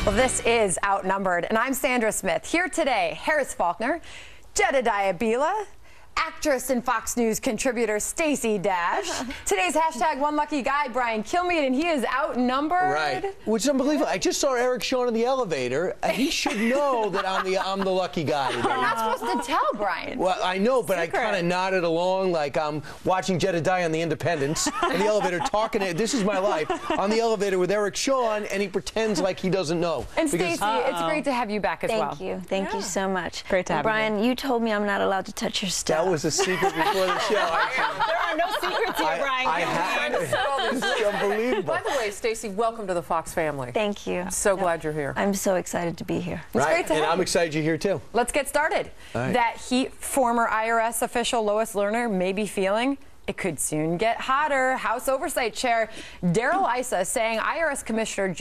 Well, this is Outnumbered, and I'm Sandra Smith. Here today, Harris Faulkner, Jedediah Bila, actress and Fox News contributor Stacey Dash. Today's hashtag One Lucky Guy, Brian Kilmeade, and he is outnumbered. Right, which is unbelievable. I just saw Eric Shawn in the elevator, and he should know that I'm the lucky guy today. You're not supposed to tell, Brian. Well, I know, but Secret. I kind of nodded along like I'm watching Jedediah on the Independence in the elevator talking to, this is my life, on the elevator with Eric Shawn, and he pretends like he doesn't know. And Stacey, it's great to have you back as well. Thank you so much. Great to have Brian, you told me I'm not allowed to touch your stuff. That was a secret before the show. There are no secrets here, Brian. I had it. It's unbelievable. By the way, Stacey, welcome to the Fox family. Thank you. So glad you're here. I'm so excited to be here. It's great to have you. I'm excited you're here, too. Let's get started. Right. That heat former IRS official Lois Lerner may be feeling, it could soon get hotter. House Oversight Chair Daryl Issa saying IRS Commissioner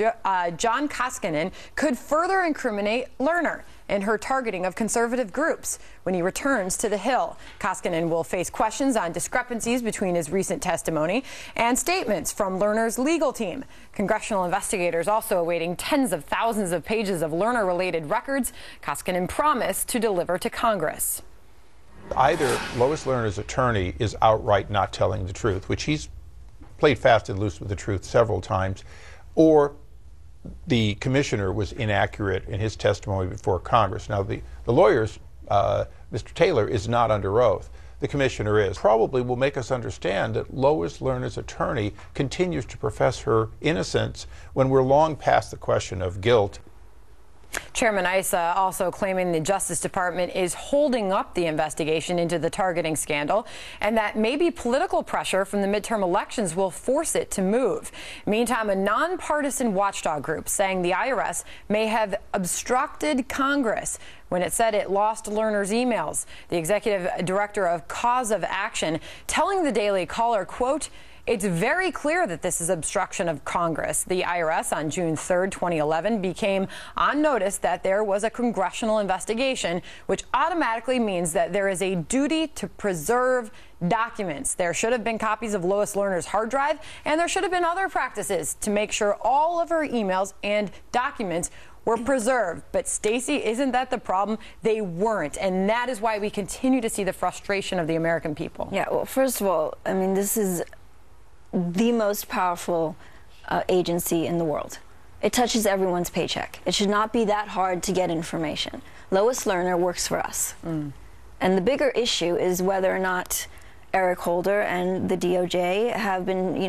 John Koskinen could further incriminate Lerner in her targeting of conservative groups when he returns to the Hill. Koskinen will face questions on discrepancies between his recent testimony and statements from Lerner's legal team. Congressional investigators also awaiting tens of thousands of pages of Lerner-related records Koskinen promised to deliver to Congress. Either Lois Lerner's attorney is outright not telling the truth, which he's played fast and loose with the truth several times, or the commissioner was inaccurate in his testimony before Congress. Now, the lawyers, Mr. Taylor, is not under oath. The commissioner is. Probably will make us understand that Lois Lerner's attorney continues to profess her innocence when we're long past the question of guilt. Chairman Issa also claiming the Justice Department is holding up the investigation into the targeting scandal and that maybe political pressure from the midterm elections will force it to move. Meantime, a nonpartisan watchdog group saying the IRS may have obstructed Congress when it said it lost Lerner's emails. The executive director of Cause of Action telling the Daily Caller, quote, "It's very clear that this is obstruction of Congress." The IRS on June 3rd, 2011 became on notice that there was a congressional investigation, which automatically means that there is a duty to preserve documents. There should have been copies of Lois Lerner's hard drive, and there should have been other practices to make sure all of her emails and documents were preserved. But Stacey, isn't that the problem? They weren't, and that is why we continue to see the frustration of the American people. Yeah, well, first of all, I mean, this is the most powerful agency in the world. It touches everyone's paycheck. It should not be that hard to get information. Lois Lerner works for us. And the bigger issue is whether or not Eric Holder and the DOJ have been,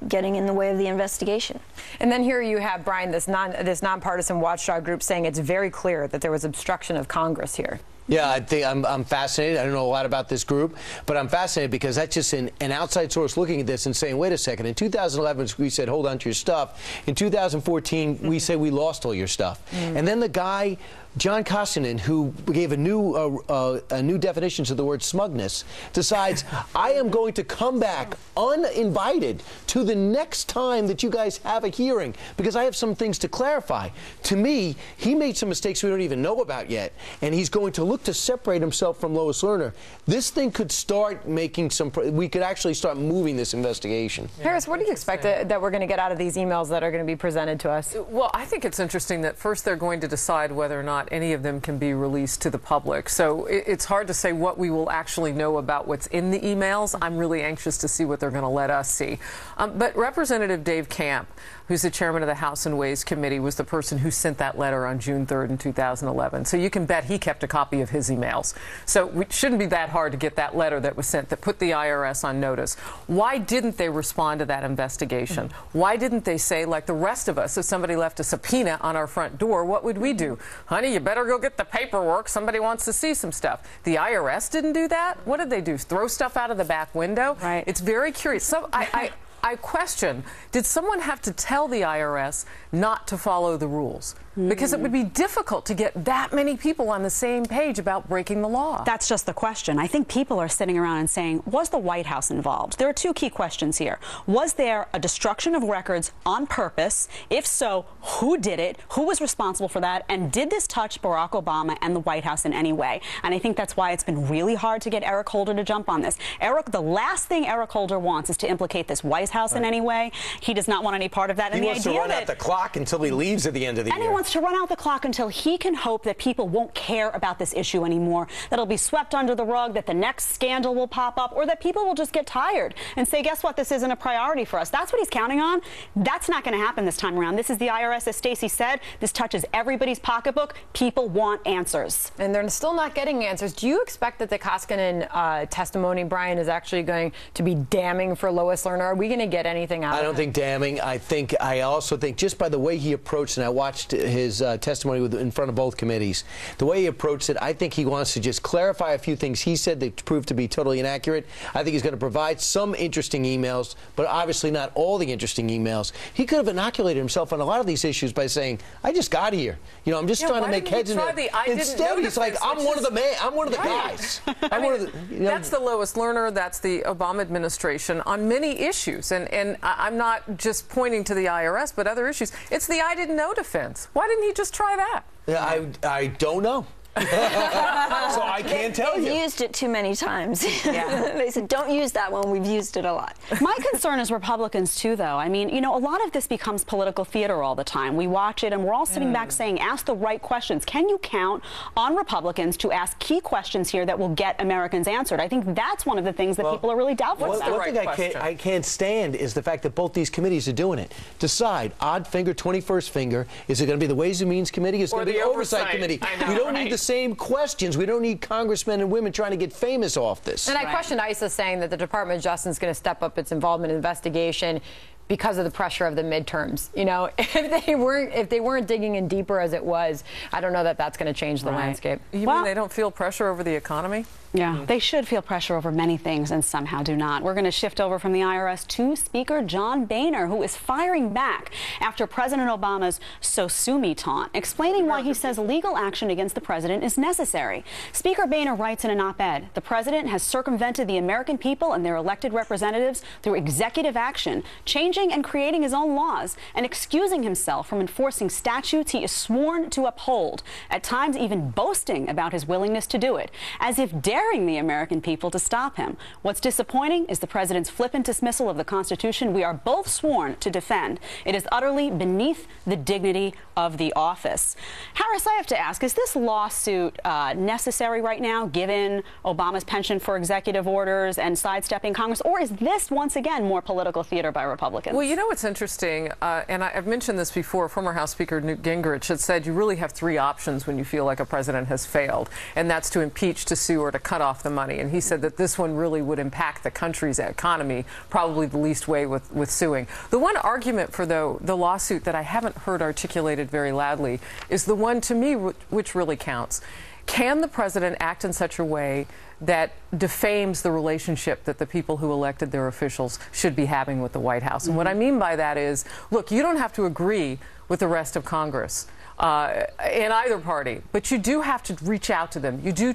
getting in the way of the investigation. And then here you have, Brian, this nonpartisan watchdog group saying it's very clear that there was obstruction of Congress here. Yeah, I think I'm fascinated. I don't know a lot about this group, but I'm fascinated because that's just an outside source looking at this and saying, wait a second, in 2011, we said, hold on to your stuff. In 2014, we say we lost all your stuff. And then the guy, John Koskinen, who gave a new definition to the word smugness, decides, I am going to come back uninvited to the next time that you guys have a hearing because I have some things to clarify. To me, he made some mistakes we don't even know about yet, and he's going to look to separate himself from Lois Lerner. This thing could start making we could actually start moving this investigation. Harris, what do you expect that we're going to get out of these emails that are going to be presented to us? Well, I think it's interesting that first they're going to decide whether or not any of them can be released to the public. So it's hard to say what we will actually know about what's in the emails. I'm really anxious to see what they're going to let us see. But Representative Dave Camp, who's the chairman of the House and Ways Committee, was the person who sent that letter on June 3rd in 2011. So you can bet he kept a copy of his emails. So it shouldn't be that hard to get that letter that was sent that put the IRS on notice. Why didn't they respond to that investigation? Why didn't they say, like the rest of us, if somebody left a subpoena on our front door, what would we do? Honey, you better go get the paperwork. Somebody wants to see some stuff. The IRS didn't do that? What did they do? Throw stuff out of the back window? Right. It's very curious. So I question, did someone have to tell the IRS not to follow the rules? Because it would be difficult to get that many people on the same page about breaking the law. That's just the question. I think people are sitting around and saying, was the White House involved? There are two key questions here. Was there a destruction of records on purpose? If so, who did it? Who was responsible for that? And did this touch Barack Obama and the White House in any way? And I think that's why it's been really hard to get Eric Holder to jump on this. The last thing Eric Holder wants is to implicate this White House in any way. He does not want any part of that. He wants to run out the clock until he leaves at the end of the year. And he wants to run out the clock until he can hope that people won't care about this issue anymore, that it'll be swept under the rug, that the next scandal will pop up, or that people will just get tired and say, guess what, this isn't a priority for us. That's what he's counting on. That's not going to happen this time around. This is the IRS, as Stacey said. This touches everybody's pocketbook. People want answers. And they're still not getting answers. Do you expect that the Koskinen testimony, Brian, is actually going to be damning for Lois Lerner? Are we going to get anything out of it? I don't think damning. I also think just by the way he approached, and I watched his testimony in front of both committees, the way he approached it, I think he wants to just clarify a few things he said that proved to be totally inaccurate. I think he's going to provide some interesting emails, but obviously not all the interesting emails. He could have inoculated himself on a lot of these issues by saying, I just got here. You know, I'm just trying to make heads in it. Instead, he's like, I'm one of the guys. That's the Lois Lerner, that's the Obama administration on many issues. And I'm not just pointing to the IRS, but other issues. It's the I didn't know defense. Why didn't he just try that? Yeah, I don't know. So I can't tell you. They've used it too many times. Yeah. They said, don't use that one. We've used it a lot. My concern is Republicans, too, though. I mean, you know, a lot of this becomes political theater all the time. We watch it, and we're all sitting back saying, ask the right questions. Can you count on Republicans to ask key questions here that will get Americans answered? I think that's one of the things that people are really doubtful about. One thing I can't stand is the fact that both these committees are doing it. Decide, odd finger, 21st finger. Is it going to be the Ways and Means Committee? Is it going to be the Oversight Committee? We don't need the same questions. We don't need congressmen and women trying to get famous off this. And I questioned Issa saying that the Department of Justice is going to step up its involvement in investigation because of the pressure of the midterms. You know, if they weren't digging in deeper as it was, I don't know that that's going to change the landscape. You mean they don't feel pressure over the economy? Yeah, they should feel pressure over many things and somehow do not. We're going to shift over from the IRS to Speaker John Boehner, who is firing back after President Obama's "so sue me" taunt, explaining why he says legal action against the president is necessary. Speaker Boehner writes in an op-ed, the president has circumvented the American people and their elected representatives through executive action, changing and creating his own laws, and excusing himself from enforcing statutes he is sworn to uphold, at times even boasting about his willingness to do it, as if daring the American people to stop him. What's disappointing is the president's flippant dismissal of the Constitution we are both sworn to defend. It is utterly beneath the dignity of the office. Harris, I have to ask, is this lawsuit necessary right now, given Obama's penchant for executive orders and sidestepping Congress, or is this once again more political theater by Republicans? Well, you know what's interesting, and I've mentioned this before, former House Speaker Newt Gingrich had said you really have three options when you feel like a president has failed, and that's to impeach, to sue, or to cut off the money. And he said that this one really would impact the country's economy, probably the least way with suing. The one argument for the lawsuit that I haven't heard articulated very loudly is the one, to me, which really counts. Can the president act in such a way that defames the relationship that the people who elected their officials should be having with the White House? And what I mean by that is, look, you don't have to agree with the rest of Congress in either party, but you do have to reach out to them. You do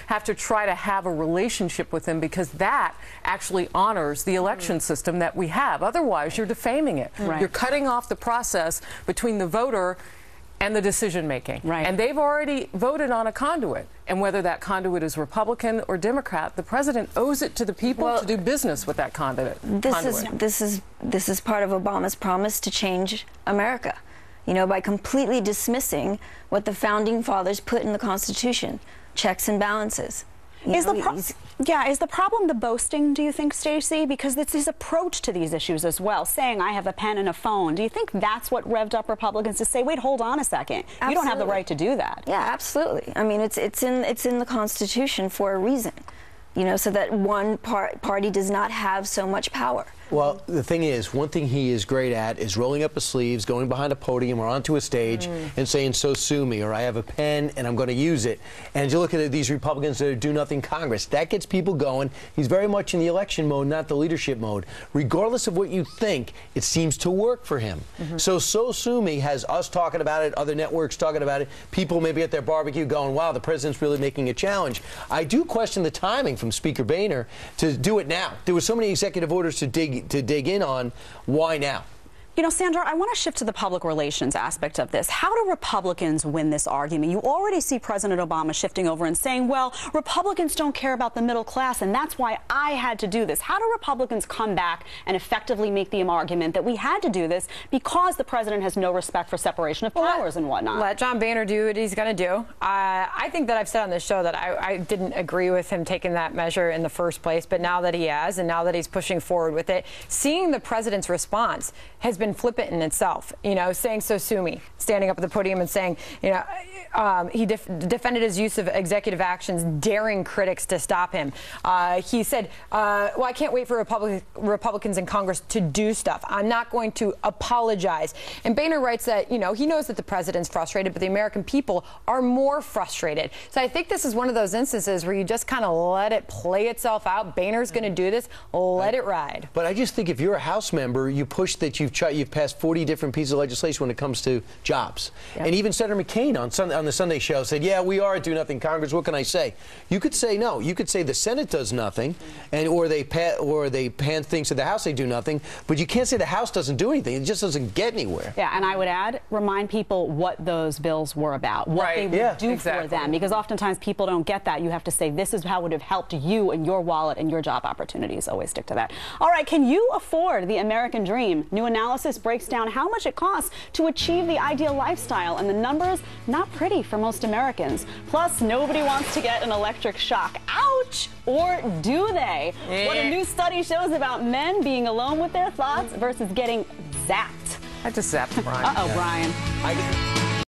have to have a relationship with them, because that actually honors the election system that we have. Otherwise, you're defaming it. Right. You're cutting off the process between the voter and the decision making. Right. And they've already voted on a conduit. And whether that conduit is Republican or Democrat, the president owes it to the people to do business with that conduit. This is part of Obama's promise to change America. You know, by completely dismissing what the founding fathers put in the Constitution, checks and balances. Is the problem the boasting, do you think, Stacey? Because it's his approach to these issues as well, saying I have a pen and a phone. Do you think that's what revved up Republicans to say, wait, hold on a second, Absolutely. You don't have the right to do that? Yeah, absolutely. I mean, it's in the Constitution for a reason, you know, so that one party does not have so much power. Well, the thing is, one thing he is great at is rolling up his sleeves, going behind a podium or onto a stage and saying, so sue me, or I have a pen and I'm going to use it. And you look at these Republicans that are do-nothing Congress. That gets people going. He's very much in the election mode, not the leadership mode. Regardless of what you think, it seems to work for him. So sue me has us talking about it, other networks talking about it, people maybe at their barbecue going, wow, the president's really making a challenge. I do question the timing from Speaker Boehner to do it now. There were so many executive orders to dig in on. Why now? You know, Sandra, I want to shift to the public relations aspect of this. How do Republicans win this argument? You already see President Obama shifting over and saying, well, Republicans don't care about the middle class, and that's why I had to do this. How do Republicans come back and effectively make the argument that we had to do this because the president has no respect for separation of powers and whatnot? Let John Boehner do what he's going to do. I think that I've said on this show that I didn't agree with him taking that measure in the first place, but now that he has, and now that he's pushing forward with it, seeing the president's response has been flippant in itself. You know, saying "so sue me," standing up at the podium and saying, you know, he defended his use of executive actions, daring critics to stop him. He said, well, I can't wait for Republicans in Congress to do stuff. I'm not going to apologize. And Boehner writes that, you know, he knows that the president's frustrated, but the American people are more frustrated. So I think this is one of those instances where you just kind of let it play itself out. Boehner's going to do this. Let it ride. But I just think if you're a House member, you push that you've passed 40 different pieces of legislation when it comes to jobs. Yep. And even Senator McCain on the Sunday show said, yeah, we are a do-nothing Congress. What can I say? You could say no. You could say the Senate does nothing, and or they hand things to the House, they do nothing. But you can't say the House doesn't do anything. It just doesn't get anywhere. Yeah, and I would add, remind people what those bills were about, what they would do for them, because oftentimes people don't get that. You have to say, this is how it would have helped you and your wallet and your job opportunities. Always stick to that. All right, can you afford the American dream? New analysis breaks down how much it costs to achieve the ideal lifestyle, and the numbers not pretty for most Americans. Plus, nobody wants to get an electric shock. Ouch! Or do they? What a new study shows about men being alone with their thoughts versus getting zapped. I just zapped Brian. Uh-oh, Brian.